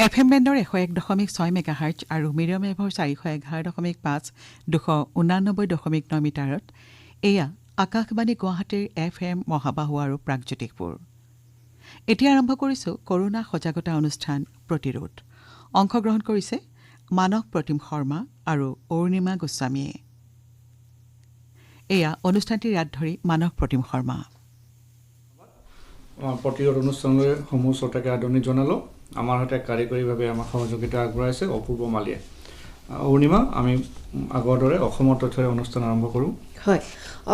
FM বেণ্ডৰ 101.6 মেগাহাৰ্টজ আৰু medium ৱেভৰ 411.5 289.9 মিটাৰত এয়া আকাশবাণী গুৱাহাটীৰ FM মহাবাহু আৰু প্ৰাগজ্যোতিষপুৰ। এতিয়া আৰম্ভ কৰিছো কৰোনা সজাগতা অনুষ্ঠান প্ৰতিৰোধ। অংশগ্ৰহণ কৰিছে মানস প্ৰতিম শৰ্মা আৰু অৰুণিমা গোস্বামীয়ে। এয়া অনুষ্ঠানটিৰ ইয়াত ধৰি মানস প্ৰতিম শৰ্মা। প্ৰতিৰোধ অনুষ্ঠানলৈ সমূহ শ্ৰোতাকে আদৰণি জনালোঁ। আমাৰ সৈতে কাৰিকৰীভাৱে আমাক সহযোগিতা আগবঢ়াইছে অপূৰ্ব মালিয়ে। অৰুণিমা, আমি আগৰ দৰে অসমৰ তথ্যৰে অনুষ্ঠান আৰম্ভ কৰোঁ। হয়,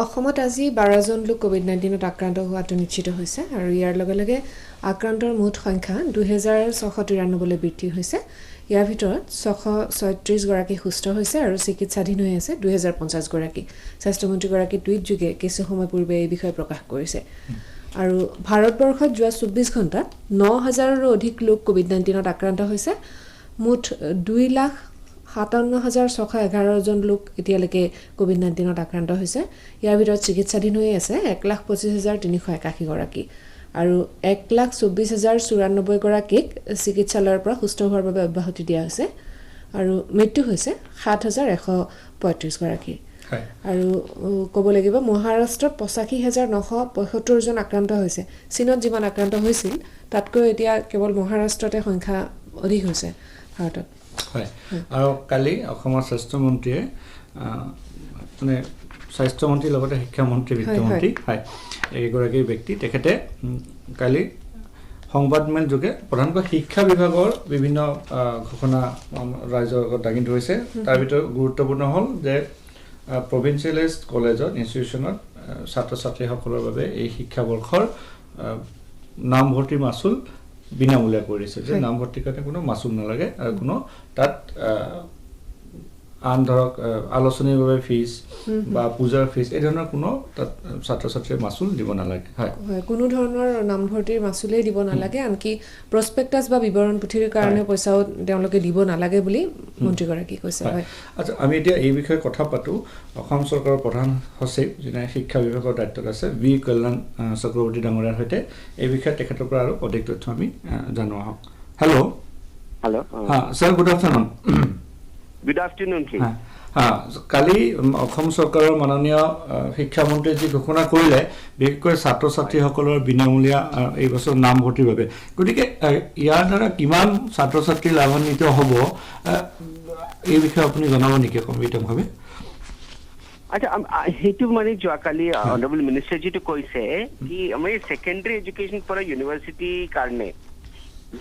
অসমত আজি 12জন লোক কোভিড-19ত আক্ৰান্ত হোৱাটো নিশ্চিত হৈছে আৰু ইয়াৰ লগে লগে আক্ৰান্তৰ মুঠ সংখ্যা 2693লৈ বৃদ্ধি হৈছে। ইয়াৰ ভিতৰত 636 গৰাকী সুস্থ হৈছে আৰু চিকিৎসাধীন হৈ আছে 2050 গৰাকী। স্বাস্থ্যমন্ত্ৰীগৰাকী টুইটযোগে কিছু সময় পূৰ্বে এই বিষয়ে প্ৰকাশ কৰিছে। আৰু ভাৰতবৰ্ষত যোৱা 24 ঘণ্টাত 9000ৰো অধিক লোক কোভিড-19ত আক্ৰান্ত হৈছে। মুঠ 2,57,611জন লোক এতিয়ালৈকে কোভিড-19ত আক্ৰান্ত হৈছে। ইয়াৰ ভিতৰত চিকিৎসাধীন হৈ আছে 1,25,381 গৰাকী আৰু 1,24,094 গৰাকীক চিকিৎসালয়ৰ পৰা সুস্থ হোৱাৰ বাবে অব্যাহতি দিয়া হৈছে আৰু মৃত্যু হৈছে 7,135 গৰাকী। আৰু ক'ব লাগিব মহাৰাষ্ট্ৰত 85,975 জন আক্ৰান্ত হৈছে। চীনত যিমান আক্ৰান্ত হৈছিল তাতকৈ এতিয়া কেৱল মহাৰাষ্ট্ৰতে সংখ্যা অধিক হৈছে ভাৰতত। হয়, আৰু কালি অসমৰ স্বাস্থ্যমন্ত্ৰীয়ে মানে স্বাস্থ্যমন্ত্ৰীৰ লগতে শিক্ষামন্ত্ৰী, বিত্তমন্ত্ৰী হয় এইগৰাকী ব্যক্তি তেখেতে কালি সংবাদমেল যোগে প্ৰধানকৈ শিক্ষা বিভাগৰ বিভিন্ন ঘোষণা ৰাইজৰ আগত দাঙি ধৰিছে। তাৰ ভিতৰত গুৰুত্বপূৰ্ণ হ'ল যে প্ৰভিঞ্চিয়েলাইজড কলেজত ইনষ্টিটিউশ্যনত ছাত্ৰ ছাত্ৰীসকলৰ বাবে এই শিক্ষাবৰ্ষৰ নামভৰ্তিৰ মাচুল বিনামূলীয়া কৰি দিছে, যে নামভৰ্তিৰ কাৰণে কোনো মাচুল নালাগে আৰু কোনো তাত আন ধৰক আলোচনীৰ বাবে ফিজ বা পূজাৰ ফিজ এই ধৰণৰ কোনো তাত ছাত্ৰ ছাত্ৰীয়ে মাচুল দিব নালাগে। হয়, কোনো ধৰণৰ নামভৰ্তিৰ মাচুলেই দিব নালাগে, আনকি প্ৰস্পেক্টাছ বা বিৱৰণ পুথিৰ কাৰণে পইচাও তেওঁলোকে দিব নালাগে বুলি মন্ত্ৰীগৰাকীয়ে কৈছে। আচ্ছা, আমি এতিয়া এই বিষয়ে কথা পাতোঁ। অসম চৰকাৰৰ প্ৰধান সচিব যিনে শিক্ষা বিভাগৰ দায়িত্বত আছে ভি কল্যাণ চক্ৰৱৰ্তী ডাঙৰীয়াৰ সৈতে এই বিষয়ে তেখেতৰ পৰা আৰু অধিক তথ্য আমি জানো আহক। Hello'. Sir, good afternoon. Good afternoon, King. কালি অসম চৰকাৰৰ মাননীয় শিক্ষামন্ত্ৰীয়ে যি ঘোষণা কৰিলে বিশেষকৈ ছাত্ৰ ছাত্ৰীসকলৰ বিনামূলীয়া এই বছৰ নামভৰ্তিৰ বাবে, গতিকে ইয়াৰ দ্বাৰা কিমান ছাত্ৰ ছাত্ৰী লাভান্বিত হ'ব এই বিষয়ে আপুনি জনাব নেকি বিতংভাৱে? আচ্ছা, সেইটো মানে যোৱাকালি অনাৰেবল মিনিষ্টাৰজীটো কৈছে কি আমি ছেকেণ্ডাৰী এডুকেশ্যন পৰা ইউনিভাৰ্চিটিৰ কাৰণে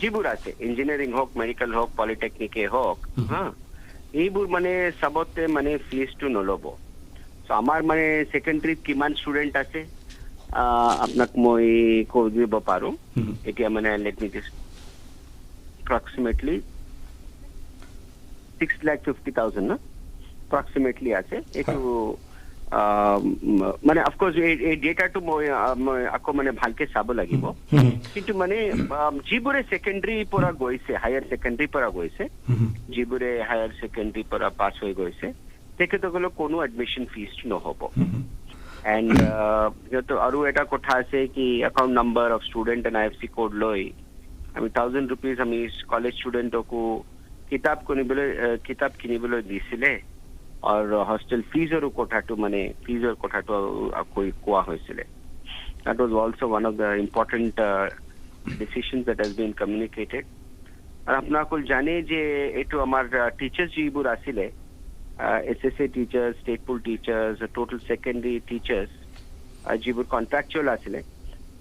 যিবোৰ আছে ইঞ্জিনিয়াৰিং হওক, মেডিকেল হওক, পলিটেকনিকে হওক, এইবোৰ মানে চবতে মানে ফিজটো নল'ব। চ' আমাৰ মানে ছেকেণ্ডাৰীত কিমান ষ্টুডেণ্ট আছে আপোনাক মই কৈ দিব পাৰোঁ। এতিয়া মানে লেট মি জাষ্ট এপ্ৰক্সিমেটলি 6,50,000 না এপ্ৰক্সিমেটলি আছে। এইটো মানে অফক'ৰ্চ এই ডেটাটো মই আকৌ মানে ভালকে চাব লাগিব, কিন্তু মানে যিবোৰে ছেকেণ্ডাৰী পৰা গৈছে, হায়াৰ ছেকেণ্ডাৰীৰ পৰা গৈছে, যিবোৰে হায়াৰ ছেকেণ্ডাৰীৰ পৰা পাছ হৈ গৈছে তেখেতসকলক কোনো এডমিশ্যন ফিজ নহ'ব। এণ্ড সিহঁতৰ আৰু এটা কথা আছে কি account number of student and IFC code লৈ আমি 1,000 rupees আমি কলেজ ষ্টুডেণ্টকো কিতাপ কিনিবলৈ দিছিলে আৰু হোষ্টেল ফিজৰো কথাটো মানে ফিজৰ কথাটো আকৌ কোৱা হৈছিলে। That was also one of the important decisions that has been communicated. আৰু আপোনালোক জানে যে এইটো আমাৰ টিচাৰ্ছ যিবোৰ আছিলে SSA টিচাৰ্ছ, ষ্টেট পুল টিচাৰ্ছ, টোটেল ছেকেণ্ডাৰী টিচাৰ্ছ যিবোৰ কণ্ট্ৰেকচুৱেল আছিলে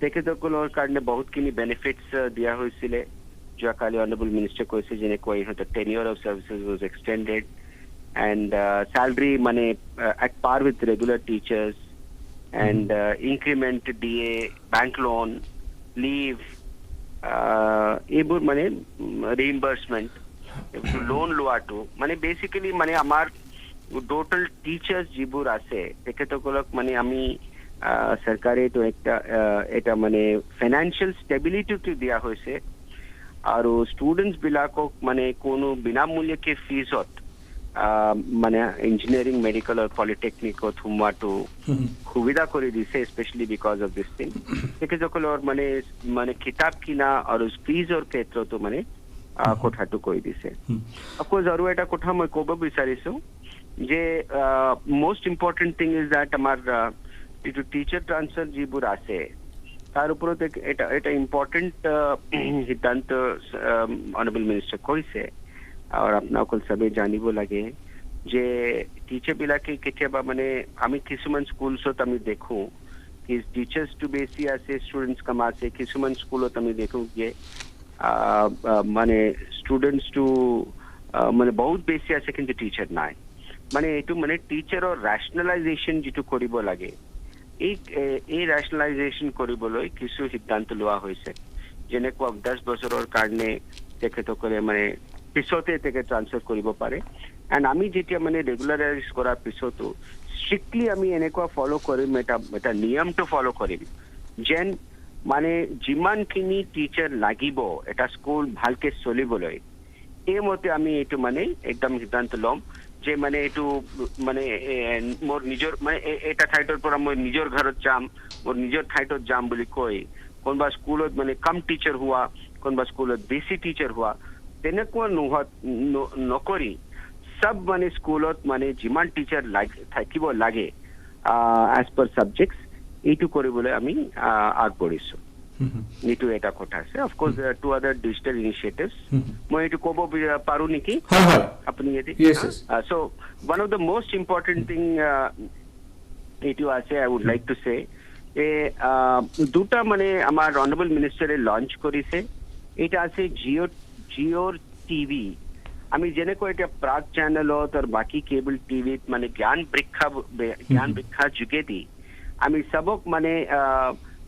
তেখেতসকলৰ কাৰণে বহুতখিনি বেনিফিটছ দিয়া হৈছিলে। যোৱাকালি অনাৰেবল মিনিষ্টাৰে কৈছে যেনেকৈ ইহঁতৰ tenure of services was extended and salary money at par with regular teachers and increment, DA, bank loan, leave, এইবোৰ মানে reimbursement, loan লোৱাটো মানে বেচিকেলি মানে আমাৰ টোটেল টিচাৰ্ছ যিবোৰ আছে তেখেতসকলক মানে আমি চৰকাৰে এইটো এটা মানে ফাইনেন্সিয়েল ষ্টেবিলিটিটো দিয়া হৈছে আৰু ষ্টুডেণ্টছবিলাকক মানে কোনো বিনামূলীয়াকৈ ফিজত মানে ইঞ্জিনিয়াৰিং, মেডিকেল আৰু পলিটেকনিকত সোমোৱাটো সুবিধা কৰি দিছে, specially because of this thing. তেখেতসকলৰ মানে কিতাপ কিনা আৰু ফিজৰ ক্ষেত্ৰতো মানে কথাটো কৈ দিছে অফকোৰ্স আৰু এটা কথা মই ক'ব বিচাৰিছো যে most important thing is that আমাৰ যিটো টিচাৰ ট্ৰান্সফাৰ যিবোৰ আছে তাৰ ওপৰত এটা ইম্পৰ্টেন্ট সিদ্ধান্ত অনাৰেবল মিনিষ্টাৰ কৈছে আৰু আপোনালোক সবে জানিব লাগে যে টিচাৰ বিলাকে কেতিয়াবা মানে আমি কিছুমান স্কুলছত আমি দেখো কি টিচাৰ্স টু বেছি আছে ষ্টুডেণ্টছ কম আছে কিছুমান স্কুলত আমি দেখো যে মানে ষ্টুডেণ্টছ টু মানে বহুত বেছি আছে কিন্তু টিচাৰ নাই মানে এইটো মানে টিচাৰৰ ৰেচনেলাইজেশ্যন যিটো কৰিব লাগে এই ৰেচনেলাইজেশ্যন কৰিবলৈ কিছু সিদ্ধান্ত লোৱা হৈছে যেনেকুৱা 10 বছৰৰ কাৰণে তেখেতসকলে মানে পিছতে ট্ৰান্সফাৰ কৰিব পাৰে এণ্ড আমি যেতিয়া মানে ৰেগুলাৰাইজ কৰাৰ পিছতো স্ট্ৰিক্টলি আমি এনেকুৱা ফলো কৰিম এটা নিয়মটো ফলো কৰিম যেন মানে যিমানখিনি টিচাৰ লাগিব এটা স্কুল ভালকে চলিবলৈ এই মতে আমি এইটো মানে একদম সিদ্ধান্ত ল'ম যে মানে এইটো মানে মোৰ নিজৰ মানে এটা ঠাইৰ পৰা মই নিজৰ ঘৰত যাম মোৰ নিজৰ ঠাইত যাম বুলি কৈ কোনোবা স্কুলত মানে কম টিচাৰ হোৱা কোনোবা স্কুলত বেছি টিচাৰ হোৱা তেনেকুৱা নকৰি সব মানে স্কুলত মানে যিমান টিচাৰ থাকিব লাগে এজ পাৰ ছাবজেক্টছ এইটো কৰিবলৈ আমি আগবঢ়িছো এইটো এটা কথা আছে অফকোৰ্স টু আদাৰ ডিজিটেল ইনিচিয়েটিভছ মই এইটো ক'ব পাৰো নেকি আপুনি so one of the most important thing এইটো আছে I would like to say দুটা মানে আমাৰ অনাৰেবল মিনিষ্টাৰে লঞ্চ কৰিছে এটা আছে জিঅ টিভি আমি যেনেকৈ এতিয়া প্ৰাগ চেনেলত আৰু বাকি কেবল টিভিত মানে জ্ঞান বৃক্ষা যোগেদি আমি সবক মানে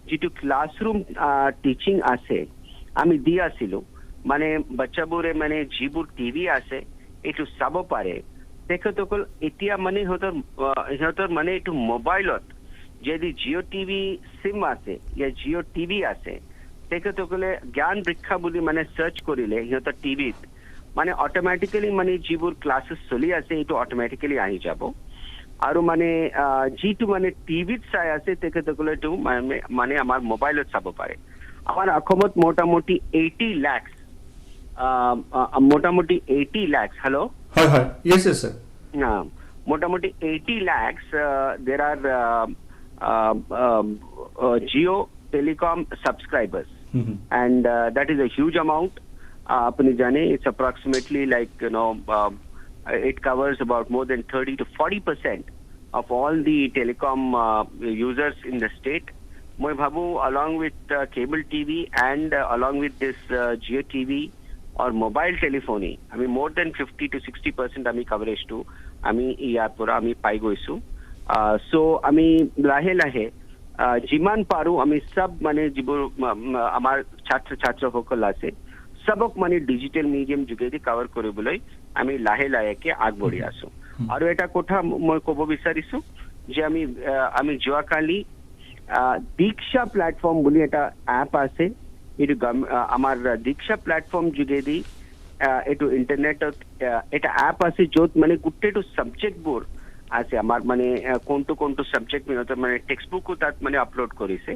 যিটো ক্লাছৰুম টিচিং আছে আমি দি আছিলো মানে বাচ্চাবোৰে মানে যিবোৰ টিভি আছে এইটো চাব পাৰে তেখেতসকল এতিয়া মানে সিহঁতৰ মানে এইটো মোবাইলত যদি জিঅ টিভি সিম আছে या জিঅ টিভি আছে তেখেতসকলে জ্ঞান বৃক্ষা বুলি মানে সাৰ্চ কৰিলে সিহঁতৰ টিভিত মানে অটোমেটিক্যালি মানে যিবোৰ ক্লাছেছ চলি আছে এইটো অটোমেটিক্যালি আহি যাব আৰু মানে যিটো মানে টিভিত চাই আছে তেখেতসকলে এইটো মানে আমাৰ মোবাইলত চাব পাৰে আমাৰ অসমত মোটামুটি 80 লাখ হেল্ল' হয় হয় yes sir মোটামুটি 80 lakhs there are Jio Telecom subscribers and that is a huge amount apni jane it's approximately like it covers about more than 30 to 40% of all the telecom users in the state moi bhabu along with cable TV and along with this Jio TV or mobile telephony I mean more than 50 to 60% ami coverage to ami ইয়াৰ পৰা আমি পাই গৈছো so আমি লাহে লাহে যিমান পাৰো আমি সব মানে যিবোৰ আমাৰ ছাত্ৰসকল আছে সবক মানে ডিজিটেল মিডিয়াম যোগেদি কভাৰ কৰিবলৈ আমি লাহে লাহেকে আগবঢ়ি আছো আৰু এটা কথা মই ক'ব বিচাৰিছো যে আমি যোৱাকালি দীক্ষা প্লেটফৰ্ম বুলি এটা এপ আছে এইটো আমাৰ দীক্ষা প্লেটফৰ্ম যোগেদি এইটো ইণ্টাৰনেটত এটা এপ আছে য'ত মানে গোটেইটো ছাবজেক্টবোৰ আছে আমাৰ মানে কোনটো ছাবজেক্ট মানে টেক্সট বুকো তাত মানে আপলোড কৰিছে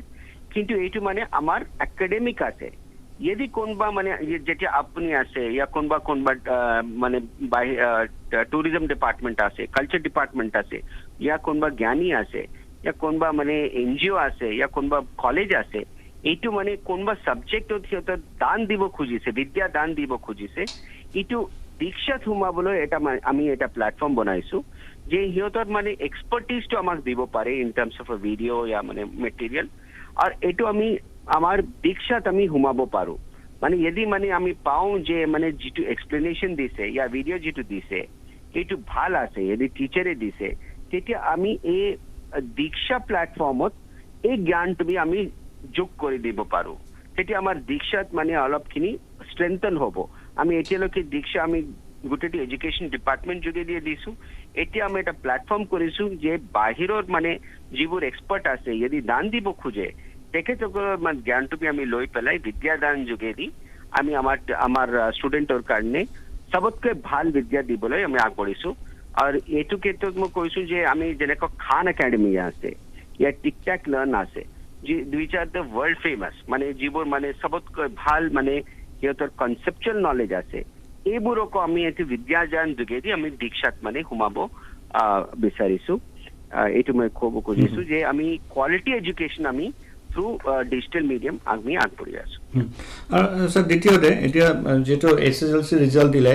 কিন্তু এইটো মানে আমাৰ একাডেমিক আছে যদি কোনোবা মানে যেতিয়া আপুনি আছে या কোনোবা মানে টুৰিজম ডিপাৰ্টমেন্ট আছে কালচাৰ ডিপাৰ্টমেন্ট আছে या কোনোবা জ্ঞানী আছে या কোনোবা মানে এনজিও আছে या কোনোবা কলেজ আছে এইটো মানে কোনোবা ছাবজেক্টত সিহঁতৰ দান দিব খুজিছে বিদ্যা দান দিব খুজিছে এইটো দীক্ষাত সোমাবলৈ এটা আমি এটা প্লেটফৰ্ম বনাইছো যে সিহঁতৰ মানে এক্সপাৰ্টিজটো আমাক দিব পাৰে in terms of a video या মানে মেটেৰিয়েল আৰু এইটো আমি আমাৰ দীক্ষাত আমি সোমাব পাৰো মানে যদি মানে আমি পাওঁ যে মানে যিটো এক্সপ্লেনেশ্যন দিছে या ভিডিঅ' যিটো দিছে এইটো ভাল আছে যদি টিচাৰে দিছে তেতিয়া আমি এই দীক্ষা প্লেটফৰ্মত এই জ্ঞানটো আমি যোগ কৰি দিব পাৰো তেতিয়া আমাৰ দীক্ষাত মানে অলপখিনি ষ্ট্ৰেংথন হ'ব আমি এতিয়ালৈকে দীক্ষা আমি গোটেইটো এডুকেশ্যন ডিপাৰ্টমেণ্ট যোগেদি দিছো এতিয়া আমি এটা প্লেটফৰ্ম কৰিছো যে বাহিৰৰ মানে যিবোৰ এক্সপাৰ্ট আছে যদি দান দিব খোজে তেখেতসকলৰ মানে জ্ঞানটো আমি লৈ পেলাই বিদ্যাদান যোগেদি আমি আমাৰ ষ্টুডেণ্টৰ কাৰণে সবতকৈ ভাল বিদ্যা দিবলৈ আমি আগবঢ়িছো আৰু এইটো ক্ষেত্ৰত মই কৈছো যে আমি যেনেকৈ খান একাডেমি আছে या টিকটাক লাৰ্ণ আছে which are the world famous মানে যিবোৰ মানে সবতকৈ ভাল মানে সিহঁতৰ কনচেপচুৱেল নলেজ আছে এইবোৰকো আমি এটি বিদ্যাদান যোগেদি আমি দীক্ষাত মানে সোমাব বিচাৰিছো এইটো মই ক'ব খুজিছো যে আমি কোৱালিটি এডুকেশ্যন আমি থ্ৰু ডিজিটেল মিডিয়াম আমি আগবঢ়ি আছো স্যাৰ দ্বিতীয়তে এতিয়া যেটো এসএসএলসি ৰিজাল্ট দিলে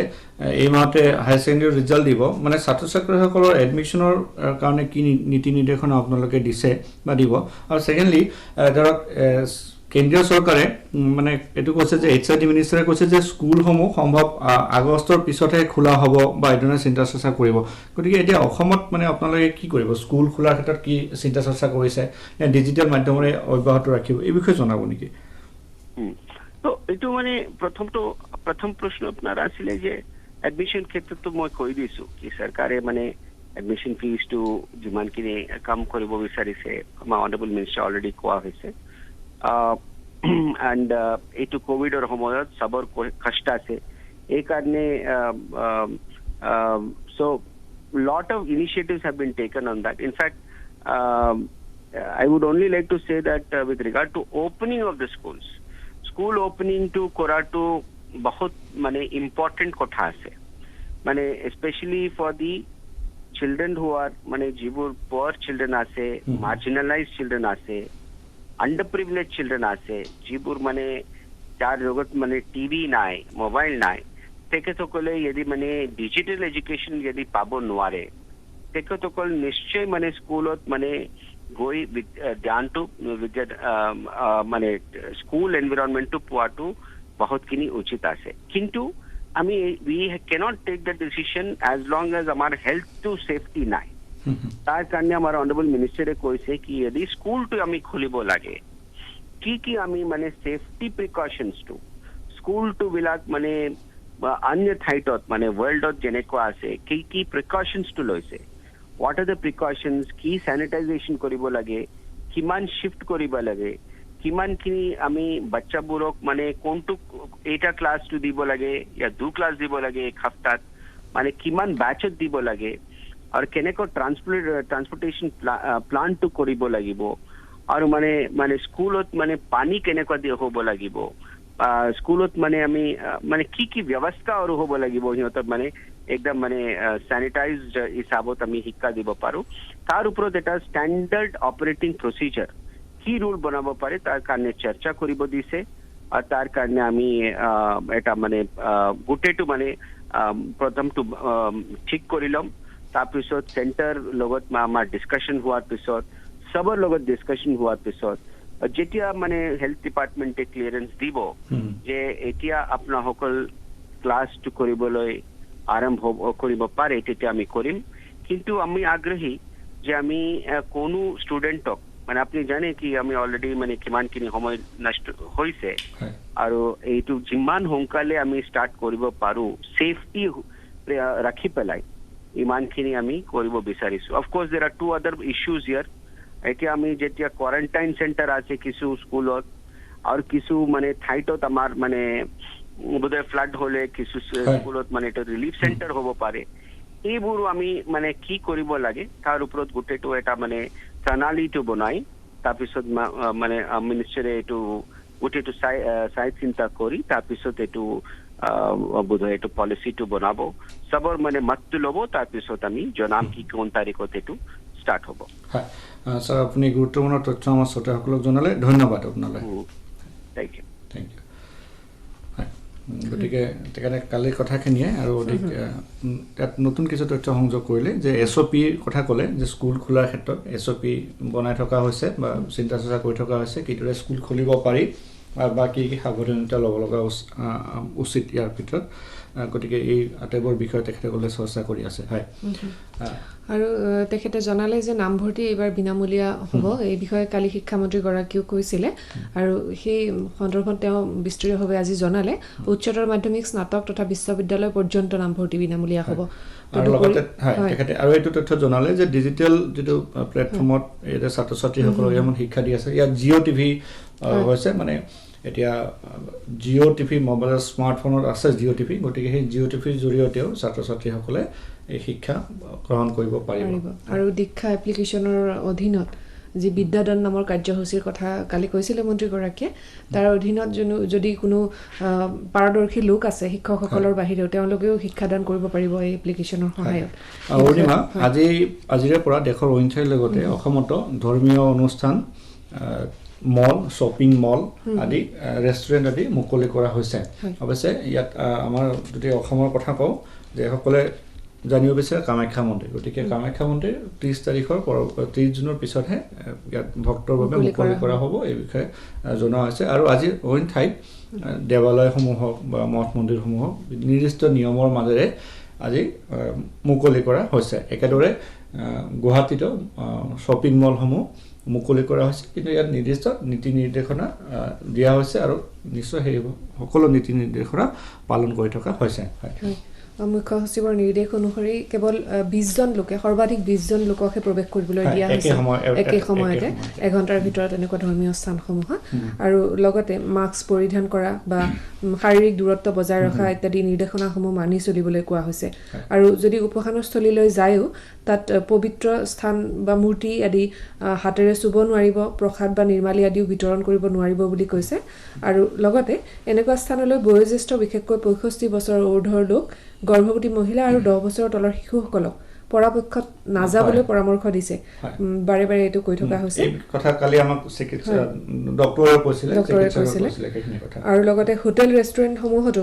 এই মাহতে হাই সেকেন্ডাৰী ৰিজাল্ট দিব মানে ছাত্ৰ ছাত্ৰীসকলৰ এডমিশনৰ কাৰণে কি নীতি নিৰ্দেশনা আপোনালোকে দিছে বা দিব আৰু সেকেন্ডলি ধৰক কেন্দ্ৰীয় চৰকাৰে মানে এটো কৈছে যে এইচআৰডি মিনিষ্টাৰে কৈছে যে স্কুলসমূহ সম্ভৱ আগষ্টৰ পিছতহে খোলা হ'ব বা এদনা চিন্তা চৰ্চা কৰিব গতিকে এতিয়া অসমত মানে আপোনালোকে কি কৰিব স্কুল খোলাৰ ক্ষেত্ৰত কি চিন্তা চৰ্চা কৰিছে ডিজিটেল মাধ্যমৰে অব্যাহত ৰাখিব এই বিষয়ে জনাব নেকি তো এইটো মানে প্ৰথম প্ৰশ্ন আপোনাৰ আছিলে যে এডমিশন ক্ষেত্ৰতো মই কৈ দিছো কি চৰকাৰে মানে এডমিশন ফিজটো যিমানখিনি কাম কৰিব বিচাৰিছে আমাৰ অনাৰেবল মিনিষ্টাৰ অলৰেডি কোৱা হৈছে and এইটো কোভিডৰ সময়ত সবৰ কষ্ট আছে এই কাৰণে so lot of initiatives have been taken on that in fact I would only like to say that with regard to opening of the school opening to koratu bahut mane important kotha ase mane especially for the children who are mane jibur poor children ase marginalized children ase underprivileged children ase jibur mane jar jogot mane tv nai mobile nai teke tokole yedi mane digital education yedi pabo nware teke tokol nishchay mane schoolot mane গৈ ধ্যান two মানে school এনভাইৰনমেন্টটো পোৱাটো বহুতখিনি উচিত আছে কিন্তু আমি we cannot take the decision as long as আমাৰ হেলথটো সেফটি নাই তাৰ কাৰণে আমাৰ অনাৰেবল মিনিষ্টাৰে কৈছে কি যদি স্কুলটো আমি খুলিব লাগে কি আমি মানে সেফটি প্ৰিকশনছটো স্কুলটো বিলাক মানে অন্য ঠাইত মানে ওয়াৰ্ল্ডত যেনেকুৱা আছে কি প্ৰিকশনছটো লৈছে what are the precautions ki sanitization koribo lage kiman shift koriba lage kiman kini ami bachcha burok mane kontu eta class to dibo lage ya du class dibo lage ek haftat mane kiman batch dibo lage aur keneko transportation plan to koribo lagibo aur mane schoolot mane pani keneko di hobo lagibo schoolot mane ami mane ki vyavastha aur hobo lagibo hiyotor mane একদম মানে sanitised হিসাবত আমি শিক্ষা দিব পাৰো তাৰ ওপৰত এটা ষ্টেণ্ডাৰ্ড অপাৰেটিং প্ৰচিজাৰ কি ৰুল বনাব পাৰে তাৰ কাৰণে চৰ্চা কৰিব দিছে আৰু তাৰ কাৰণে আমি এটা মানে গোটেইটো মানে প্ৰথমটো ঠিক কৰি লম তাৰপিছত সেন্টাৰ লগত আমাৰ ডিসকাশন হোৱাৰ পিছত সবৰ লগত ডিসকাশন হোৱাৰ পিছত যেতিয়া মানে হেলথ ডিপাৰ্টমেণ্টে ক্লিয়াৰেন্স দিব যে এতিয়া আপোনাসকল ক্লাছটো কৰিবলৈ আৰম্ভ কৰিব পাৰে তেতিয়া আমি কৰিম কিন্তু আমি আগ্ৰহী যে আমি কোনো ষ্টুডেণ্টক মানে আপুনি জানে কি আমি অলৰেডি মানে কিমানখিনি সময় নষ্ট হৈছে আৰু এইটো যিমান সোনকালে আমি ষ্টাৰ্ট কৰিব পাৰো সেফটি ৰাখি পেলাই ইমানখিনি আমি কৰিব বিচাৰিছো of course there are two other issues here এতিয়া আমি যেতিয়া কোৱাৰেণ্টাইন সেন্টাৰ আছে কিছু স্কুলত আৰু কিছু মানে ঠাইত আমাৰ মানে বোধহয় ফ্লাড হলে কিছু স্কুলত মানে এটা ৰিলিফ সেন্টাৰ হব পাৰে এইবোৰ আমি মানে কি কৰিব লাগে তাৰ ওপৰত গোটেইটো এটা মানে প্ৰণালীটো বনাই তাৰপিছত মানে মিনিষ্টাৰে এইটো গোটেইটো চাই চিন্তা কৰি তাৰপিছত এইটো বোধহয় এইটো পলিচিটো বনাব সবৰ মানে মতটো ল'ব তাৰপিছত আমি জনাম কি কোন তাৰিখত এইটো ষ্টাৰ্ট হ'ব হয় স্যাৰ আপুনি গুৰুত্বপূৰ্ণ তথ্য আমাৰ শ্ৰোতাসকলক জনালে ধন্যবাদ আপোনালৈ থ্যাংক ইউ গতিকে তেখেতে কালিৰ কথাখিনিয়ে আৰু অধিক তাত নতুন কিছু তথ্য সংযোগ কৰিলে যে এছঅ'পিৰ কথা ক'লে যে স্কুল খোলাৰ ক্ষেত্ৰত এছঅ'পি বনাই থকা হৈছে বা চিন্তা চৰ্চা কৰি থকা হৈছে কিদৰে স্কুল খুলিব পাৰি বা কি সাৱধানতা ল'ব লগা উচিত ইয়াৰ ভিতৰত গতিকে এই আটাইবোৰ বিষয়ে তেখেতে ক'লে চৰ্চা কৰি আছে হয় আৰু তেখেতে জনালে যে নামভৰ্তি এইবাৰ বিনামূলীয়া হ'ব এই বিষয়ে কালি শিক্ষামন্ত্ৰী গৰাকীও কৈছিলে আৰু সেই সন্দৰ্ভত তেওঁ বিস্তৃতভাৱে আজি জনালে উচ্চতৰ মাধ্যমিক স্নাতক তথা বিশ্ববিদ্যালয় পৰ্যন্ত নামভৰ্তি বিনামূলীয়া হ'ব আৰু লগতে তেখেতে আৰু এইটো তথ্য জনালে যে ডিজিটেল যিটো প্লেটফৰ্মত এই ছাত্ৰ ছাত্ৰীসকলক যেমন শিক্ষা দি আছে ইয়াত জিঅ' টিভি হৈছে মানে এতিয়া জিঅ' টিভি মোবাইল স্মাৰ্টফোনত আছে জিঅ' টিভি গতিকে সেই জিঅ' টিভিৰ জৰিয়তেও ছাত্ৰ ছাত্ৰীসকলে এই শিক্ষা গ্ৰহণ কৰিব পাৰিব আৰু দীক্ষা এপ্লিকেশ্যনৰ অধীনত যি বিদ্যাদান নামৰ কাৰ্যসূচীৰ কথা কালি কৈছিলে মন্ত্ৰীগৰাকীয়ে তাৰ অধীনত যদি কোনো পাৰদৰ্শী লোক আছে শিক্ষকসকলৰ বাহিৰেও তেওঁলোকেও শিক্ষাদান কৰিব পাৰিব এই এপ্লিকেশ্যনৰ সহায়ত অৰুণিমা আজিৰে পৰা দেশৰ অইন ঠাইৰ লগতে অসমতো ধৰ্মীয় অনুষ্ঠান মল শ্বপিং মল আদি ৰেষ্টুৰেণ্ট আদি মুকলি কৰা হৈছে অৱশ্যে ইয়াত আমাৰ যদি অসমৰ কথা কওঁ যে সকলে জানিব বিচাৰে কামাখ্যা মন্দিৰ গতিকে কামাখ্যা মন্দিৰ 30 জুনৰ পিছতহে ইয়াত ভক্তৰ বাবে মুকলি কৰা হ'ব এই বিষয়ে জনোৱা হৈছে আৰু আজি অইন ঠাইত দেৱালয়সমূহ বা মঠ মন্দিৰসমূহ নিৰ্দিষ্ট নিয়মৰ মাজেৰে আজি মুকলি কৰা হৈছে একেদৰে গুৱাহাটীতো শ্বপিং মলসমূহ মুকলি কৰা হৈছে কিন্তু ইয়াত নিৰ্দিষ্ট নীতি নিৰ্দেশনা দিয়া হৈছে আৰু নিশ্চয় সেই সকলো নীতি নিৰ্দেশনা পালন কৰি থকা হৈছে মুখ্য সচিবৰ নিৰ্দেশ অনুসৰি কেৱল 20 জন লোকে সৰ্বাধিক 20 জন লোককহে প্ৰৱেশ কৰিবলৈ দিয়া হৈছে একে সময়তে এঘণ্টাৰ ভিতৰত এনেকুৱা ধৰ্মীয় স্থানসমূহত আৰু লগতে মাস্ক পৰিধান কৰা বা শাৰীৰিক দূৰত্ব বজাই ৰখা ইত্যাদি নিৰ্দেশনাসমূহ মানি চলিবলৈ কোৱা হৈছে আৰু যদি উপাসনাস্থলীলৈ যায়ও তাত পবিত্ৰ স্থান বা মূৰ্তি আদি হাতেৰে চুব নোৱাৰিব প্ৰসাদ বা নিৰ্মালী আদিও বিতৰণ কৰিব নোৱাৰিব বুলি কৈছে আৰু লগতে এনেকুৱা স্থানলৈ বয়োজ্যেষ্ঠ বিশেষকৈ 65 বছৰ ঊৰ্ধ্বৰ লোক গৰ্ভৱতী মহিলা আৰু 10 বছৰৰ তলৰ শিশুসকলক পৰাপক্ষত নাযাবলৈ পৰামৰ্শ দিছে বাৰে বাৰে এইটো কৈ থকা হৈছে এই কথা কালি আমাক চিকিৎসা ডক্টৰে কৈছিলে আৰু লগতে হোটেল ৰেষ্টুৰেণ্টসমূহতো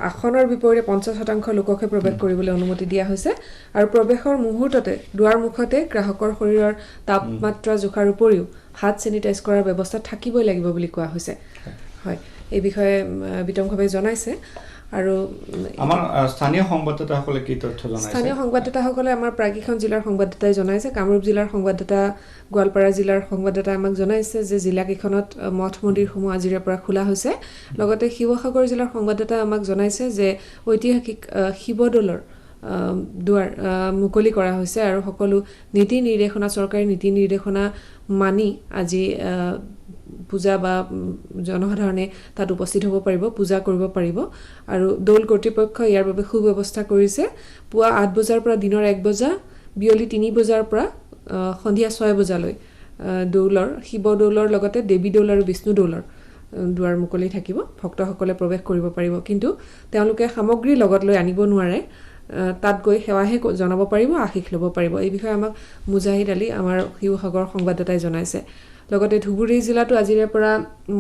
আসনৰ বিপৰীতে 50% লোককহে প্ৰৱেশ কৰিবলৈ অনুমতি দিয়া হৈছে আৰু প্ৰৱেশৰ মুহূৰ্ততে দুৱাৰ মুখতে গ্ৰাহকৰ শৰীৰৰ তাপমাত্ৰা জোখাৰ উপৰিও হাত চেনিটাইজ কৰাৰ ব্যৱস্থা থাকিবই লাগিব বুলি কোৱা হৈছে হয় এই বিষয়ে বিতংভাৱে জনাইছে আৰু আমাৰ স্থানীয় সংবাদদাতাসকলে কি তথ্য জনাইছে স্থানীয় সংবাদদাতাসকলে আমাৰ প্ৰাগিখন জিলাৰ সংবাদদাতাই জনাইছে কামৰূপ জিলাৰ সংবাদদাতা গোৱালপাৰা জিলাৰ সংবাদদাতাই আমাক জনাইছে যে জিলাকেইখনত মঠ মন্দিৰসমূহ আজিৰে পৰা খোলা হৈছে লগতে শিৱসাগৰ জিলাৰ সংবাদদাতাই আমাক জনাইছে যে ঐতিহাসিক শিৱদৌলৰ দুৱাৰ মুকলি কৰা হৈছে আৰু সকলো নীতি নিৰ্দেশনা চৰকাৰী নীতি নিৰ্দেশনা মানি আজি পূজা বা জনসাধাৰণে তাত উপস্থিত হ'ব পাৰিব পূজা কৰিব পাৰিব আৰু দৌল কৰ্তৃপক্ষ ইয়াৰ বাবে সুব্যৱস্থা কৰিছে পুৱা 8 বজাৰ পৰা দিনৰ 1 বজা বিয়লি 3 বজাৰ পৰা সন্ধিয়া 6 বজালৈ দৌলৰ শিৱদৌলৰ লগতে দেৱী দৌল আৰু বিষ্ণু দৌলৰ দুৱাৰ মুকলি থাকিব ভক্তসকলে প্ৰৱেশ কৰিব পাৰিব কিন্তু তেওঁলোকে সামগ্ৰী লগত লৈ আনিব নোৱাৰে তাত গৈ সেৱাহে জনাব পাৰিব আশীষ ল'ব পাৰিব এই বিষয়ে আমাক মুজাহিদ আলী আমাৰ শিৱসাগৰ সংবাদদাতাই জনাইছে লগতে ধুবুৰী জিলাতো আজিৰে পৰা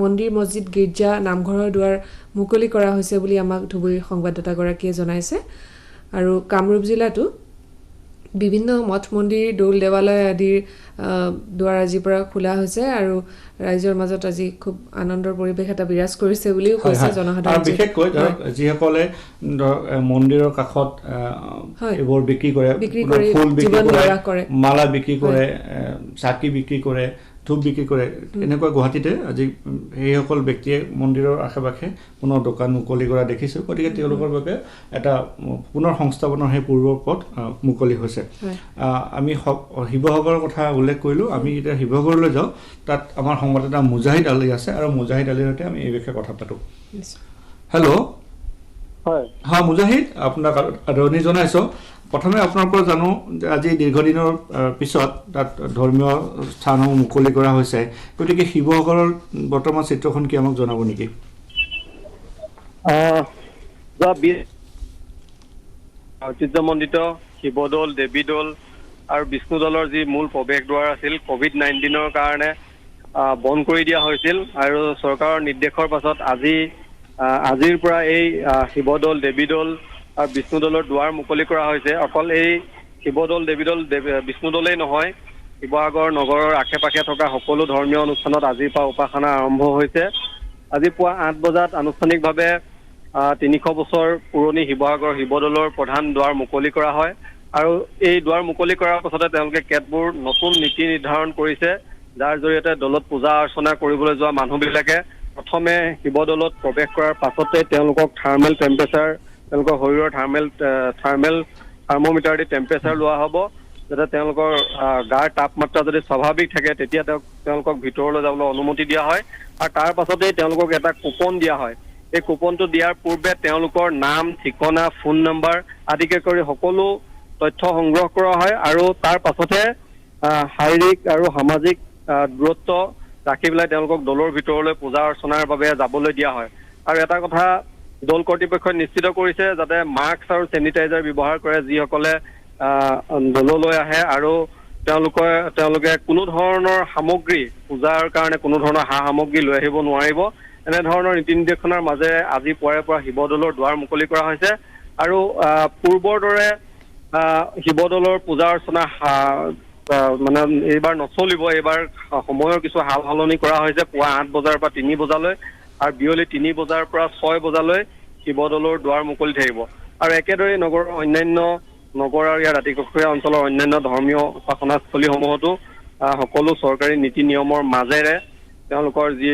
মন্দিৰ মছজিদ গীৰ্জা নামঘৰৰ দুৱাৰ মুকলি কৰা হৈছে বুলি আমাক ধুবুৰীৰ সংবাদদাতাগৰাকীয়ে জনাইছে আৰু কামৰূপ জিলাতো বিভিন্ন মঠ মন্দিৰ দৌল দেৱালয় আদিৰ দুৱাৰ আজিৰ পৰা খোলা হৈছে আৰু ৰাইজৰ মাজত আজি খুব আনন্দৰ পৰিৱেশ এটা বিৰাজ কৰিছে বুলিও কৈছে জনসাধাৰণ বিশেষকৈ যিসকলে মন্দিৰৰ কাষত এইবোৰ বিক্ৰী কৰে ফুল বিক্ৰী কৰে মালা বিক্ৰী কৰে চাকি বিক্ৰী কৰে ধূপ বিক্ৰী কৰে এনেকুৱা গুৱাহাটীতে আজি সেইসকল ব্যক্তিয়ে মন্দিৰৰ আশে-পাশে পুনৰ দোকান মুকলি কৰা দেখিছোঁ গতিকে তেওঁলোকৰ বাবে এটা পুনৰ সংস্থাপনৰ সেই পূৰ্বৰ পথ মুকলি হৈছে আমি শিৱসাগৰৰ কথা উল্লেখ কৰিলোঁ আমি এতিয়া শিৱসাগৰলৈ যাওঁ তাত আমাৰ সংবাদদাতা মুজাহিদ আলী আছে আৰু মুজাহিদ আলীৰ সৈতে আমি এই বিষয়ে কথা পাতোঁ হেল্ল' হয় মুজাহিদ আপোনাক আদৰণি জনাইছোঁ প্ৰথমে আপোনাৰ পৰা জানো যে আজি দীৰ্ঘদিনৰ পিছত তাত ধৰ্মীয় স্থানসমূহ মুকলি কৰা হৈছে গতিকে শিৱসাগৰৰ বৰ্তমান চিত্ৰখন কি আমাক জনাব নেকি ঐতিহ্যমণ্ডিত শিৱদৌল দেৱীদৌল আৰু বিষ্ণুদৌলৰ যি মূল প্ৰৱেশ দুৱাৰ আছিল COVID-19ৰ কাৰণে বন্ধ কৰি দিয়া হৈছিল আৰু চৰকাৰৰ নিৰ্দেশৰ পাছত আজিৰ পৰা এই শিৱদৌল দেৱীদৌল আৰু বিষ্ণুদৌলৰ দুৱাৰ মুকলি কৰা হৈছে অকল এই শিৱদৌল দেৱীদৌল বিষ্ণুদৌলেই নহয় শিৱসাগৰ নগৰৰ আশে পাশে থকা সকলো ধৰ্মীয় অনুষ্ঠানত আজিৰ পৰা উপাসনা আৰম্ভ হৈছে আজি পুৱা 8 বজাত আনুষ্ঠানিকভাৱে 300 বছৰ পুৰণি শিৱসাগৰ শিৱদৌলৰ প্ৰধান দুৱাৰ মুকলি কৰা হয় আৰু এই দুৱাৰ মুকলি কৰাৰ পাছতে তেওঁলোকে কেতবোৰ নতুন নীতি নিৰ্ধাৰণ কৰিছে যাৰ জৰিয়তে দৌলত পূজা অৰ্চনা কৰিবলৈ যোৱা মানুহবিলাকে প্ৰথমে শিৱদৌলত প্ৰৱেশ কৰাৰ পাছতে তেওঁলোকক থাৰ্মেল টেম্পাৰেচাৰ তেওঁলোকৰ শৰীৰৰ থাৰ্মোমিটাৰ দি টেম্পাৰেচাৰ লোৱা হ'ব যাতে তেওঁলোকৰ গাৰ তাপমাত্ৰা যদি স্বাভাৱিক থাকে তেতিয়া তেওঁলোকক ভিতৰলৈ যাবলৈ অনুমতি দিয়া হয় আৰু তাৰ পাছতেই তেওঁলোকক এটা কুপন দিয়া হয় এই কুপনটো দিয়াৰ পূৰ্বে তেওঁলোকৰ নাম ঠিকনা ফোন নম্বৰ আদিকে কৰি সকলো তথ্য সংগ্ৰহ কৰা হয় আৰু তাৰ পাছতে শাৰীৰিক আৰু সামাজিক দূৰত্ব ৰাখি পেলাই তেওঁলোকক দলৰ ভিতৰলৈ পূজা অৰ্চনাৰ বাবে যাবলৈ দিয়া হয়। আৰু এটা কথা দল কৰ্তৃপক্ষই নিশ্চিত কৰিছে যাতে মাস্ক আৰু চেনিটাইজাৰ ব্যৱহাৰ কৰে যিসকলে দললৈ আহে, আৰু তেওঁলোকে কোনো ধৰণৰ সামগ্ৰী পূজাৰ কাৰণে কোনো ধৰণৰ সা সামগ্ৰী লৈ আহিব নোৱাৰিব। এনেধৰণৰ নীতি নিৰ্দেশনাৰ মাজেৰে আজি পুৱাৰে পৰা শিৱদৌলৰ দুৱাৰ মুকলি কৰা হৈছে। আৰু পূৰ্বৰ দৰে শিৱদৌলৰ পূজা অৰ্চনা মানে এইবাৰ নচলিব। এইবাৰ সময়ৰ কিছু সাল সলনি কৰা হৈছে। পুৱা 8 বজাৰ পৰা 3 বজালৈ আৰু বিয়লি 3 বজাৰ পৰা 6 বজালৈ শিৱদৌলৰ দুৱাৰ মুকলি থাকিব। আৰু একেদৰে নগৰৰ অন্যান্য নগৰ আৰু ইয়াৰ দাঁতিকাষৰীয়া অঞ্চলৰ অন্যান্য ধৰ্মীয় উপাসনাস্থলীসমূহতো সকলো চৰকাৰী নীতি নিয়মৰ মাজেৰে তেওঁলোকৰ যি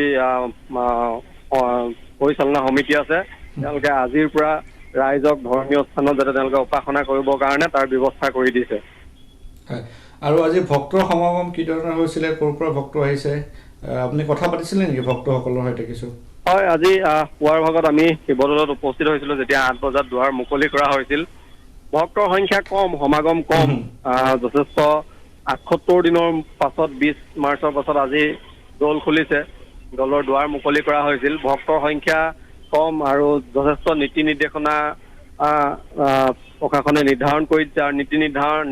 পৰিচালনা সমিতি আছে তেওঁলোকে আজিৰ পৰা ৰাইজক ধৰ্মীয় স্থানত যাতে তেওঁলোকে উপাসনা কৰিবৰ কাৰণে তাৰ ব্যৱস্থা কৰি দিছে। আৰু আজি ভক্তৰ সমাগম কি ধৰণৰ হৈছিলে, ক'ৰ পৰা ভক্ত আহিছে, আপুনি কথা পাতিছিলে নেকি ভক্তসকলৰ সৈতে কিছু? হয়, আজি পুৱাৰ ভাগত আমি শিৱদৌলত উপস্থিত হৈছিলো যেতিয়া 8 বজাত দুৱাৰ মুকলি কৰা হৈছিল। ভক্তৰ সংখ্যা কম, সমাগম কম, যথেষ্ট 78 দিনৰ পাছত 20 মাৰ্চৰ পাছত আজি দৌল খুলিছে, দলৰ দুৱাৰ মুকলি কৰা হৈছিল। ভক্তৰ সংখ্যা কম আৰু যথেষ্ট নীতি নিৰ্দেশনা প্ৰশাসনে নিৰ্ধাৰণ কৰি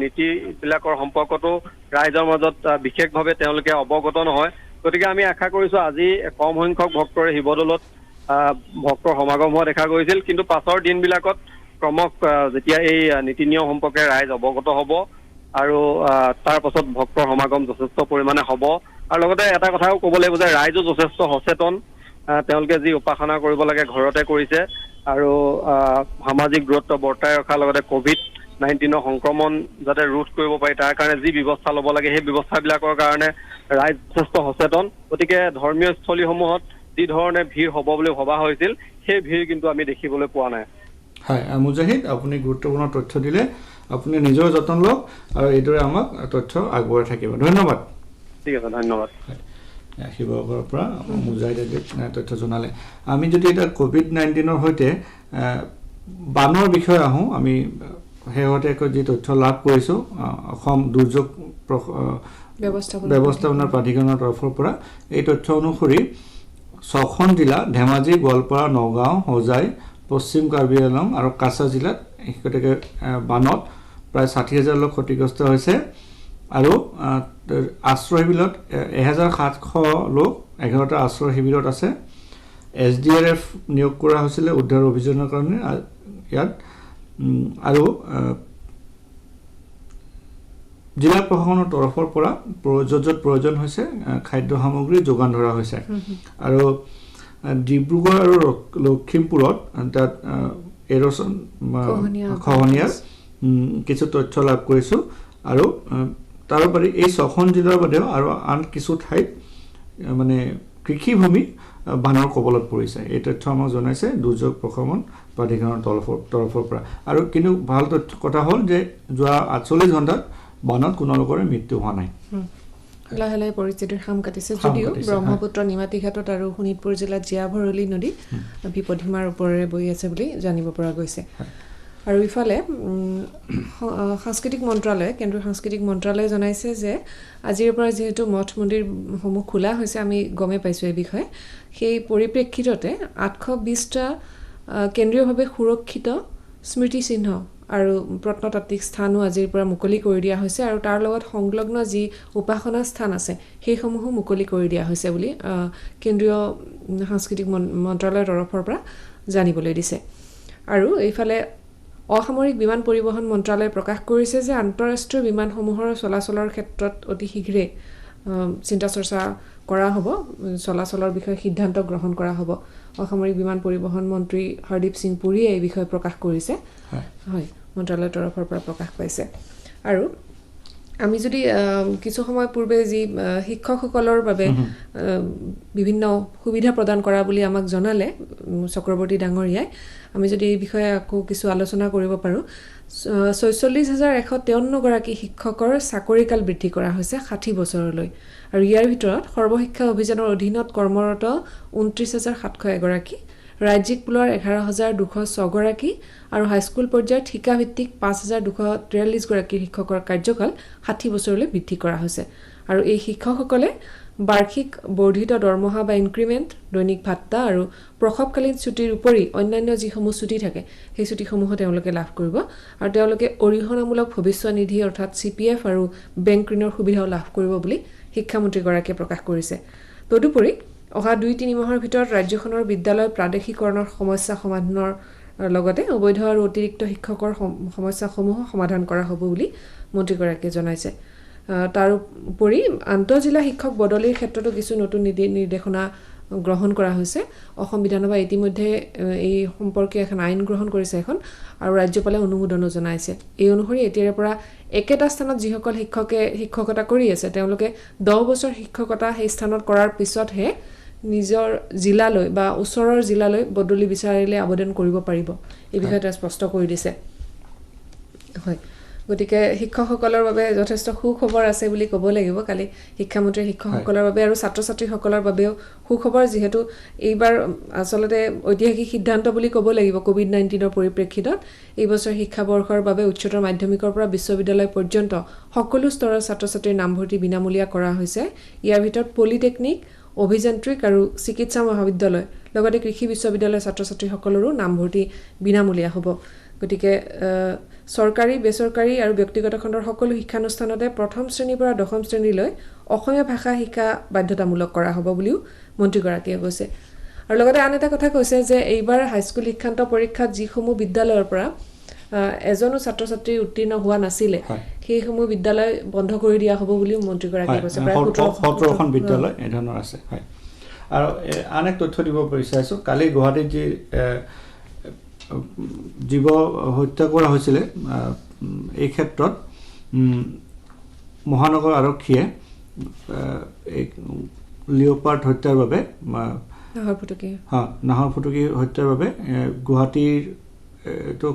নীতিবিলাকৰ সম্পৰ্কতো ৰাইজৰ মাজত বিশেষভাৱে তেওঁলোকে অৱগত নহয়। গতিকে আমি আশা কৰিছো আজি কম সংখ্যক ভক্তৰে শিৱদৌলত ভক্তৰ সমাগম হোৱা দেখা গৈছিল, কিন্তু পাছৰ দিনবিলাকত ক্ৰমশ যেতিয়া এই নীতি নিয়ম সম্পৰ্কে ৰাইজ অৱগত হ'ব আৰু তাৰ পাছত ভক্তৰ সমাগম যথেষ্ট পৰিমাণে হ'ব। আৰু লগতে এটা কথাও ক'ব লাগিব যে ৰাইজো যথেষ্ট সচেতন, তেওঁলোকে যি উপাসনা কৰিব লাগে ঘৰতে কৰিছে আৰু সামাজিক দূৰত্ব বৰ্তাই ৰখাৰ লগতে COVID-19 সংক্ৰমণ যাতে ৰোধ কৰিব পাৰি তাৰ কাৰণে যি ব্যৱস্থা ল'ব লাগে সেই ব্যৱস্থাবিলাকৰ কাৰণে ৰাইজ যথেষ্ট সচেতন। গতিকে ধৰ্মীয় স্থলীসমূহত যি ধৰণে ভিৰ হ'ব বুলি ভবা হৈছিল সেই ভিৰ কিন্তু আমি দেখিবলৈ পোৱা নাই। হয় মুজাহিদ, আপুনি গুৰুত্বপূৰ্ণ তথ্য দিলে। আপুনি নিজৰ যতন লওক আৰু এইদৰে আমাক তথ্য আগবঢ়াই থাকিব। ধন্যবাদ। ঠিক আছে, ধন্যবাদ। শিৱসাগৰৰ পৰা মুজাহিদে তথ্য জনালে। আমি যদি এতিয়া COVID-19 সৈতে বানৰ বিষয়ে আহোঁ, আমি শেহতীয়াকৈ যি তথ্য লাভ কৰিছোঁ অসম দুৰ্যোগ ব্যৱস্থাপনা প্ৰাধিকৰণৰ তৰফৰ পৰা, এই তথ্য অনুসৰি 6খন জিলা ধেমাজি, গোৱালপাৰা, নগাঁও, হোজাই, পশ্চিম কাৰ্বি আংলং আৰু কাছাৰ জিলাত গতিকে বানত প্ৰায় 60,000 লোক ক্ষতিগ্ৰস্ত হৈছে। আৰু আশ্ৰয় শিবিৰত 1,700 লোক 11টা আশ্ৰয় শিবিৰত আছে। SDRF নিয়োগ কৰা হৈছিলে উদ্ধাৰ অভিযানৰ কাৰণে ইয়াত। আৰু জিলা প্ৰশাসনৰ তৰফৰ পৰা য'ত প্ৰয়োজন হৈছে খাদ্য সামগ্ৰী যোগান ধৰা হৈছে। আৰু ডিব্ৰুগড় আৰু লখিমপুৰত তাত এৰচন খহনীয়াৰ কিছু তথ্য লাভ কৰিছোঁ। আৰু তাৰোপৰি এই 6খন জিলাৰ বাদেও আৰু আন কিছু ঠাইত মানে কৃষিভূমি বানৰ কবলত পৰিছে। এই তথ্য আমাক জনাইছে দুৰ্যোগ প্ৰশমন প্ৰাধিকৰণৰ তৰফৰ পৰা। আৰু কিন্তু ভাল কথা হ'ল যে যোৱা 48 ঘণ্টাত বানত কোনো লোকৰে মৃত্যু হোৱা নাই। লাহে লাহে পৰিস্থিতিৰ খাম কাটিছে যদিও ব্ৰহ্মপুত্ৰ নিমাতী ঘাটত আৰু শোণিতপুৰ জিলাত জীয়াভৰলী নদী বিপদসীমাৰ ওপৰেৰে বৈ আছে বুলি জানিব পৰা গৈছে। আৰু ইফালে সাংস্কৃতিক মন্ত্ৰালয়, কেন্দ্ৰীয় সাংস্কৃতিক মন্ত্ৰালয়ে জনাইছে যে আজিৰ পৰা যিহেতু মঠ মন্দিৰসমূহ খোলা হৈছে, আমি গমেই পাইছোঁ এই বিষয়ে, সেই পৰিপ্ৰেক্ষিততে 820টা কেন্দ্ৰীয়ভাৱে সুৰক্ষিত স্মৃতিচিহ্ন আৰু প্ৰত্নতাত্ত্বিক স্থানো আজিৰ পৰা মুকলি কৰি দিয়া হৈছে। আৰু তাৰ লগত সংলগ্ন যি উপাসনা স্থান আছে সেইসমূহো মুকলি কৰি দিয়া হৈছে বুলি কেন্দ্ৰীয় সাংস্কৃতিক মন্ত্ৰালয়ৰ তৰফৰ পৰা জানিবলৈ দিছে। আৰু এইফালে অসামৰিক বিমান পৰিবহণ মন্ত্ৰালয়ে প্ৰকাশ কৰিছে যে আন্তঃৰাষ্ট্ৰীয় বিমানসমূহৰ চলাচলৰ ক্ষেত্ৰত অতি শীঘ্ৰে চিন্তা চৰ্চা কৰা হ'ব, চলাচলৰ বিষয়ে সিদ্ধান্ত গ্ৰহণ কৰা হ'ব। অসামৰিক বিমান পৰিবহণ মন্ত্ৰী হৰদীপ সিং পুৰীয়ে এই বিষয়ে প্ৰকাশ কৰিছে। হয়, মন্ত্ৰালয়ৰ তৰফৰ পৰা প্ৰকাশ পাইছে। আৰু আমি যদি কিছু সময় পূৰ্বে যি শিক্ষকসকলৰ বাবে বিভিন্ন সুবিধা প্ৰদান কৰা বুলি আমাক জনালে চক্ৰৱৰ্তী ডাঙৰীয়াই, আমি যদি এই বিষয়ে আকৌ কিছু আলোচনা কৰিব পাৰোঁ। 46,153 গৰাকী শিক্ষকৰ চাকৰিকাল বৃদ্ধি কৰা হৈছে 60 বছৰলৈ। আৰু ইয়াৰ ভিতৰত সৰ্বশিক্ষা অভিযানৰ অধীনত কৰ্মৰত 29,701 গৰাকী, ৰাজ্যিক পুলৰ 11,206 গৰাকী আৰু হাইস্কুল পৰ্যায়ৰ ঠিকাভিত্তিক 5,243 গৰাকী শিক্ষকৰ কাৰ্যকাল 60 বছৰলৈ বৃদ্ধি কৰা হৈছে। আৰু এই শিক্ষকসকলে বাৰ্ষিক বৰ্ধিত দৰমহা বা ইনক্ৰিমেণ্ট, দৈনিক ভাত্তা আৰু প্ৰসৱকালীন ছুটিৰ উপৰি অন্যান্য যিসমূহ ছুটি থাকে সেই ছুটিসমূহ তেওঁলোকে লাভ কৰিব আৰু তেওঁলোকে অৰিহণামূলক ভৱিষ্যত নিধি অৰ্থাৎ CPF আৰু বেংক ঋণৰ সুবিধাও লাভ কৰিব বুলি শিক্ষামন্ত্ৰীগৰাকীয়ে প্ৰকাশ কৰিছে। তদুপৰি অহা 2-3 মাহৰ ভিতৰত ৰাজ্যখনৰ বিদ্যালয় প্ৰাদেশিকৰণৰ সমস্যা সমাধানৰ লগতে অবৈধ আৰু অতিৰিক্ত শিক্ষকৰ সমস্যাসমূহ সমাধান কৰা হ'ব বুলি মন্ত্ৰীগৰাকীয়ে জনাইছে। তাৰ উপৰি আন্তঃজিলা শিক্ষক বদলিৰ ক্ষেত্ৰতো কিছু নতুন নিৰ্দেশনা গ্ৰহণ কৰা হৈছে। অসম বিধানসভাই ইতিমধ্যে এই সম্পৰ্কে এখন আইন গ্ৰহণ কৰিছে এখন আৰু ৰাজ্যপালে অনুমোদনো জনাইছে। এই অনুসৰি এতিয়াৰ পৰা একেটা স্থানত যিসকল শিক্ষকে শিক্ষকতা কৰি আছে তেওঁলোকে 10 বছৰ শিক্ষকতা সেই স্থানত কৰাৰ পিছতহে নিজৰ জিলালৈ বা ওচৰৰ জিলালৈ বদলি বিচাৰিলে আবেদন কৰিব পাৰিব। এই বিষয়টো স্পষ্ট কৰি দিছে। হয়, গতিকে শিক্ষকসকলৰ বাবে যথেষ্ট সুখবৰ আছে বুলি ক'ব লাগিব। কালি শিক্ষামন্ত্ৰীয়ে শিক্ষকসকলৰ বাবে আৰু ছাত্ৰ ছাত্ৰীসকলৰ বাবেও সুখবৰ, যিহেতু এইবাৰ আচলতে ঐতিহাসিক সিদ্ধান্ত বুলি ক'ব লাগিব COVID-19ৰ পৰিপ্ৰেক্ষিতত এই বছৰ শিক্ষাবৰ্ষৰ বাবে উচ্চতৰ মাধ্যমিকৰ পৰা বিশ্ববিদ্যালয় পৰ্যন্ত সকলো স্তৰৰ ছাত্ৰ ছাত্ৰীৰ নামভৰ্তি বিনামূলীয়া কৰা হৈছে। ইয়াৰ ভিতৰত পলিটেকনিক, অভিযান্ত্ৰিক আৰু চিকিৎসা মহাবিদ্যালয় লগতে কৃষি বিশ্ববিদ্যালয়ৰ ছাত্ৰ ছাত্ৰীসকলৰো নামভৰ্তি বিনামূলীয়া হ'ব। গতিকে চৰকাৰী, বেচৰকাৰী আৰু ব্যক্তিগত খণ্ডৰ সকলো শিক্ষানুষ্ঠানতে 1ম শ্ৰেণীৰ পৰা 10ম শ্ৰেণীলৈ অসমীয়া ভাষা শিক্ষা বাধ্যতামূলক কৰা হ'ব বুলিও মন্ত্ৰীগৰাকীয়ে কৈছে। আৰু লগতে আন এটা কথা কৈছে যে এইবাৰ হাইস্কুল শিক্ষান্ত পৰীক্ষাত যিসমূহ বিদ্যালয়ৰ পৰা এজনো ছাত্ৰ ছাত্ৰী উত্তীৰ্ণ হোৱা নাছিলে সেইসমূহ বিদ্যালয় বন্ধ কৰি দিয়া হ'ব বুলিও মন্ত্ৰীগৰাকীয়ে কৈছে। প্ৰায় 17খন বিদ্যালয় এই ধৰণৰ আছে। হয়, আৰু আন এক তথ্য দিব বিচাৰিছোঁ। কালি গুৱাহাটীত যি জীৱ হত্যা কৰা হৈছিলে, এই ক্ষেত্ৰত মহানগৰ আৰক্ষীয়ে লিঅ'পাৰ্ড হত্যাৰ বাবে নাহৰ ফুটুকী হত্যাৰ বাবে গুৱাহাটীৰ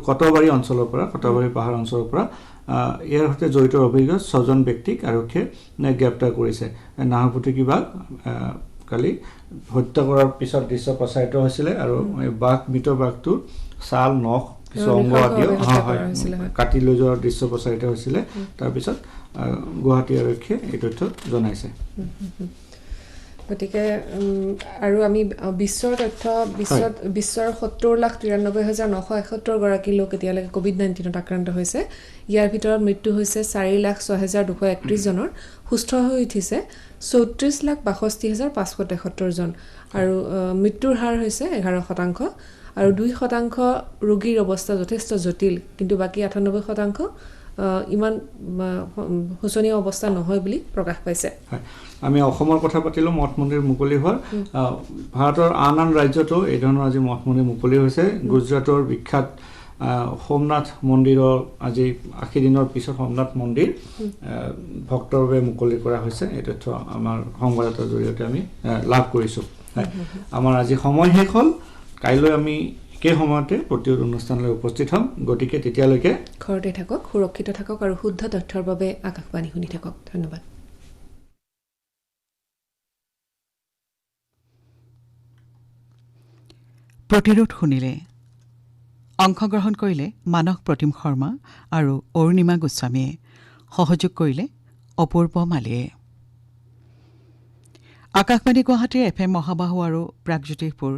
কটবাৰী অঞ্চলৰ পৰা, কটবাৰী পাহাৰ অঞ্চলৰ পৰা ইয়াৰ সৈতে জড়িত অভিযোগ 6জন ব্যক্তিক আৰক্ষীয়ে গ্ৰেপ্তাৰ কৰিছে। নাহৰ ফুটুকী বাঘ কালি হত্যা কৰাৰ পিছত দৃশ্য প্ৰচাৰিত হৈছিলে আৰু মৃত বাঘটোৰ ছাল, নখ, কিছু অংগ আদিও কাটি লৈ যোৱাৰ দৃশ্য প্ৰচাৰিত হৈছিলে। তাৰপিছত গুৱাহাটী আৰক্ষীয়ে এই তথ্য জনাইছে। গতিকে আৰু আমি বিশ্বৰ তথ্য, বিশ্বৰ 70,93,971 গৰাকী লোক এতিয়ালৈকে COVID-19ত আক্ৰান্ত হৈছে। ইয়াৰ ভিতৰত মৃত্যু হৈছে 4,06,231 জনৰ, সুস্থ হৈ উঠিছে 34,62,573 জন আৰু মৃত্যুৰ হাৰ হৈছে 11% আৰু 2% ৰোগীৰ অৱস্থা যথেষ্ট জটিল, কিন্তু বাকী 98% ইমান শোচনীয় অৱস্থা নহয় বুলি প্ৰকাশ পাইছে। আমি অসমৰ কথা পাতিলোঁ, মঠ মন্দিৰ মুকলি হোৱাৰ। ভাৰতৰ আন ৰাজ্যতো এই ধৰণৰ আজি মঠ মন্দিৰ মুকলি হৈছে। গুজৰাটৰ বিখ্যাত সোমনাথ মন্দিৰৰ আজি 80 দিনৰ পিছত সোমনাথ মন্দিৰ ভক্তৰ বাবে মুকলি কৰা হৈছে। এই তথ্য আমাৰ সংবাদদাতাৰ জৰিয়তে আমি লাভ কৰিছোঁ। আমাৰ আজি সময় শেষ হ'ল। কাইলৈ আমি একে সময়তে প্ৰতিটো অনুষ্ঠানলৈ উপস্থিত হ'ম। গতিকে তেতিয়ালৈকে ঘৰতে থাকক, সুৰক্ষিত থাকক আৰু শুদ্ধ তথ্যৰ বাবে আকাশবাণী শুনি থাকক। ধন্যবাদ। প্ৰতিৰোধ শুনিলে। অংশগ্ৰহণ কৰিলে মানস প্ৰতিম শৰ্মা আৰু অৰুণিমা গোস্বামীয়ে। সহযোগ কৰিলে অপূৰ্ব মালিয়ে। আকাশবাণী গুৱাহাটীৰ FM মহাবাহু আৰু প্ৰাগজ্যোতিষপুৰ